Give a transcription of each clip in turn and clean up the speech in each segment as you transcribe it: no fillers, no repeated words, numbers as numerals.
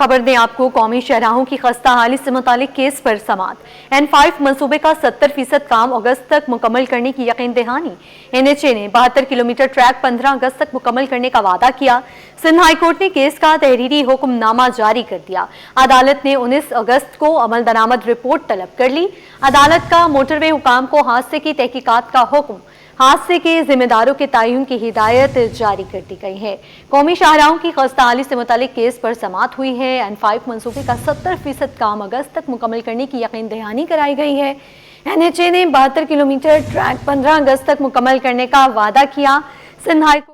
खबर दें आपको, कौमी शहराहों की खस्ता हाली से मुतालिक केस पर समात। N5 मंसूबे का 70% काम अगस्त तक मुकम्मल करने की यकीन दहानी। NHA ने 72 किलोमीटर ट्रैक 15 अगस्त तक मुकम्मल करने का वादा किया। सिंध हाई कोर्ट ने केस का तहरीरी हुक्मनामा जारी कर दिया। अदालत ने 19 अगस्त को अमल दरामद रिपोर्ट तलब कर ली। अदालत का मोटरवे हुकाम को हादसे की तहकीकात का हुक्म, हादसे के जिम्मेदारों के तयन की हिदायत जारी कर दी गई है। कौमी शाहराहों की खस्ताहाली से मुतालिक केस पर समात हुई है। N5 मंसूबे का 70% काम अगस्त तक मुकम्मल करने की यकीन दहानी कराई गई है। NHA ने 72 किलोमीटर ट्रैक 15 अगस्त तक मुकम्मल करने का वादा किया। सिंध हाई कोर्ट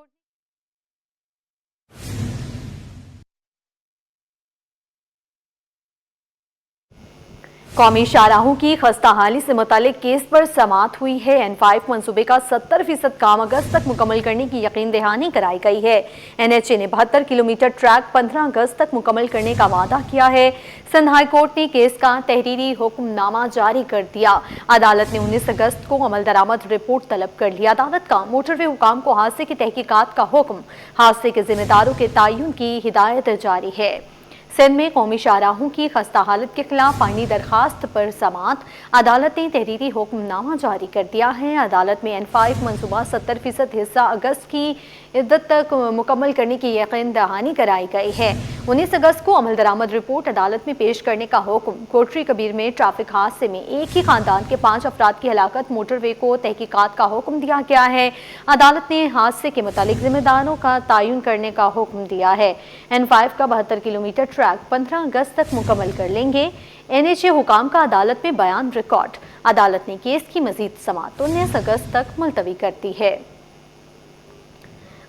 कौमी शाहराहों की खस्ताहाली से मुतालिक केस पर समात हुई है। N5 मंसूबे का 70% काम अगस्त तक मुकम्मल करने की यकीन दहानी कराई गई है। NHA ने 72 किलोमीटर ट्रैक 15 अगस्त तक मुकम्मल करने का वादा किया है। सिंध हाई कोर्ट ने केस का तहरीरी हुक्मनामा जारी कर दिया। अदालत ने 19 अगस्त को अमल दरामद रिपोर्ट तलब कर लिया। अदालत का मोटरवे हुकाम को हादसे की तहकीकात का हुक्म, हादसे के जिम्मेदारों के तयन की हिदायत जारी है। सिंध में कौमी शाहराहों की खस्ता हालत के खिलाफ आईनी दरखास्त पर समात। अदालत ने तहरीरी हुक्मनामा जारी कर दिया है। अदालत में N5 मंसूबा 70% हिस्सा अगस्त की इद्दत तक मुकम्मल करने की यकीन दहानी कराई गई है। 19 अगस्त को अमल दरामद रिपोर्ट अदालत में पेश करने का हुक्म। कोटरी कबीर में ट्रैफिक हादसे में एक ही खानदान के 5 अफराद की हलाकत, मोटरवे को तहकीकात का हुक्म दिया गया है। अदालत ने हादसे के मुतालिक जिम्मेदारों का तयन करने का हुक्म दिया है। N5 का 72 किलोमीटर ट्रैक 15 अगस्त तक मुकम्मल कर लेंगे। NHA हुकाम का अदालत में बयान रिकॉर्ड। अदालत ने केस की मजीद समाअत 19 अगस्त तक मुलतवी कर दी है।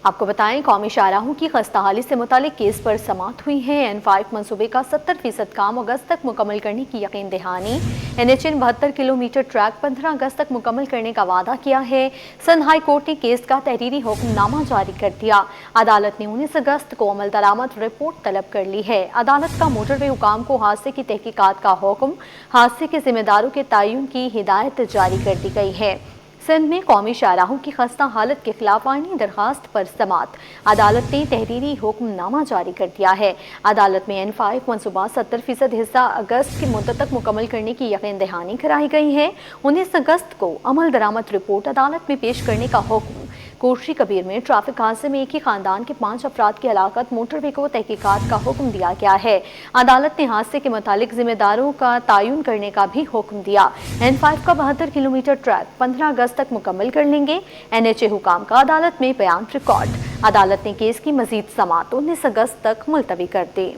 आपको बताएं, कौमी शाहराहों की खस्ताहाली से मुतालिक केस पर समात हुई है। N5 मंसूबे का 70% काम अगस्त तक मुकम्मल करने की यकीन दहानी। NHA ने 72 किलोमीटर ट्रैक 15 अगस्त तक मुकम्मल करने का वादा किया है। सिंध हाई कोर्ट ने केस का तहरीरी हुक्मनामा जारी कर दिया। अदालत ने 19 अगस्त को अमल दरामद रिपोर्ट तलब कर ली है। अदालत का मोटरवे हुकाम को हादसे की तहकीकात का हुक्म, हादसे के जिम्मेदारों के तयन की हिदायत जारी कर दी गई है। सिंध में कौमी शाहराहों की खस्ता हालत के खिलाफ आईनी दरखास्त पर समात। अदालत ने तहरीरी हुक्मनामा जारी कर दिया है। अदालत में N5 मंसूबा 70% हिस्सा अगस्त की मुद्दत तक मुकम्मल करने की यकीन दहानी कराई गई है। 19 अगस्त को अमल दरामद रिपोर्ट अदालत में पेश करने का हुक्म। कोटरी कबीर में ट्रैफिक हादसे में एक ही खानदान के 5 अफराद की हलाकत, मोटरवे को तहकीकात का हुक्म दिया गया है। अदालत ने हादसे के मुतालिक जिम्मेदारों का तयन करने का भी हुक्म दिया। N5 का 72 किलोमीटर ट्रैक 15 अगस्त तक मुकम्मल कर लेंगे। NHA हुकाम का अदालत में बयान रिकॉर्ड। अदालत ने केस की मजीद समाअत 19 अगस्त तक मुलतवी कर दी।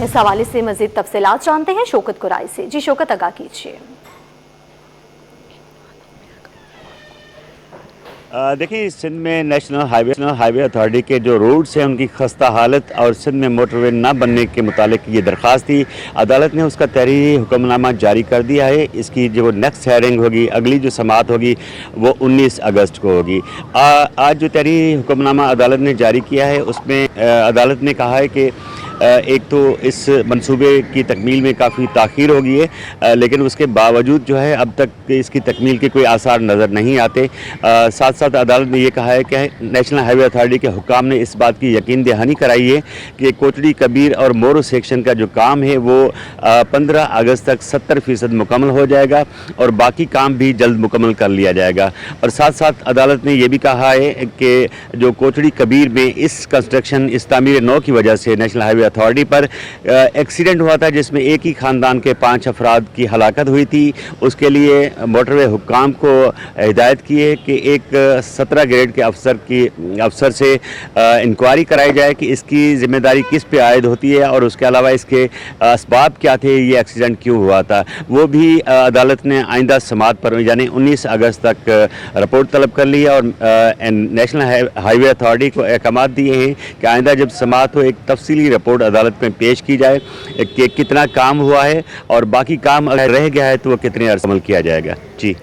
इस हवाले से मजीद तफसीलात जानते हैं शौकत कुराई से। जी शौकत, आगाह कीजिए। देखिए, सिंध में नेशनल हाईवे अथॉरिटी के जो रोड्स हैं उनकी खस्ता हालत और सिंध में मोटरवे ना बनने के मुतालिक ये दरख्वास्त थी। अदालत ने उसका तहरीरी हुक्मनामा जारी कर दिया है। इसकी जो नेक्स्ट हेयरिंग होगी, अगली जो समाअत होगी, वो 19 अगस्त को होगी। आज जो तहरीरी हुक्मनामा अदालत ने जारी किया है उसमें अदालत ने कहा है कि एक तो इस मंसूबे की तकमील में काफ़ी ताख़ीर हो गई है, लेकिन उसके बावजूद जो है अब तक इसकी तकमील के कोई आसार नज़र नहीं आते। साथ साथ अदालत ने ये कहा है कि नेशनल हाईवे अथॉरिटी के हुकाम ने इस बात की यकीन दहानी कराई है कि कोटड़ी कबीर और मोरो सेक्शन का जो काम है वो 15 अगस्त तक 70% मुकम्मल हो जाएगा और बाकी काम भी जल्द मुकम्मल कर लिया जाएगा। और साथ साथ अदालत ने यह भी कहा है कि जो कोटड़ी कबीर में इस कंस्ट्रक्शन, इस तामीर नौ की वजह से नेशनल हाईवे अथॉरिटी पर एक्सीडेंट हुआ था जिसमें एक ही ख़ानदान के 5 अफराद की हलाकत हुई थी। उसके लिए मोटरवे हुक्काम को हिदायत की है कि एक 17 ग्रेड के अफसर से इंक्वायरी कराई जाए कि इसकी ज़िम्मेदारी किस पे आयद होती है और उसके अलावा इसके असबाब क्या थे, ये एक्सीडेंट क्यों हुआ था। वो भी अदालत ने आइंदा समाअत पर यानी 19 अगस्त तक रिपोर्ट तलब कर ली है और नेशनल हाईवे अथॉरिटी को अहकामात दिए हैं कि आइंदा जब समाअत हो एक तफसीली रिपोर्ट अदालत में पेश की जाए कि कितना काम हुआ है और बाकी काम अगर रह गया है तो वो कितने अर्से अमल किया जाएगा। जी।